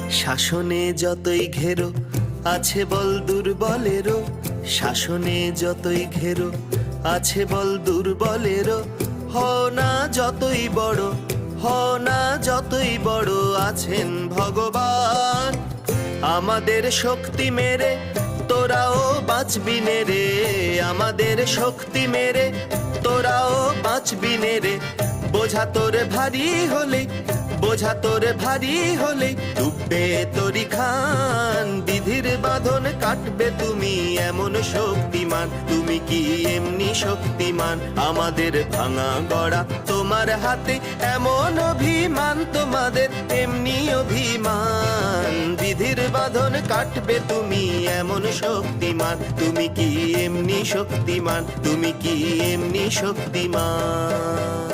শাসনে যতই ঘেরো আছে বল দুর্বলেরও, শাসনে যতই ঘেরো আছে বল দুর্বলেরও। হও না যতই বড়, হও না যতই বড়, আছেন ভগবান। আমাদের শক্তি মেরে তোরাও বাঁচবি নে রে, আমাদের শক্তি মেরে তোরাও বাঁচবি নে রে। বোঝা তোর ভারী হলে, বোঝা তোর ভারী হলে ডুববে তরি খান। বিধির বাঁধন কাটবে তুমি এমন শক্তিমান, তুমি কি এমনি শক্তিমান? আমাদের ভাঙা গড়া তোমার হাতে, এমন অভিমান তোমাদের এমনি অভিমান। বিধির বাঁধন কাটবে তুমি এমন শক্তিমান, তুমি কি এমনি শক্তিমান? তুমি কি এমনি শক্তিমান?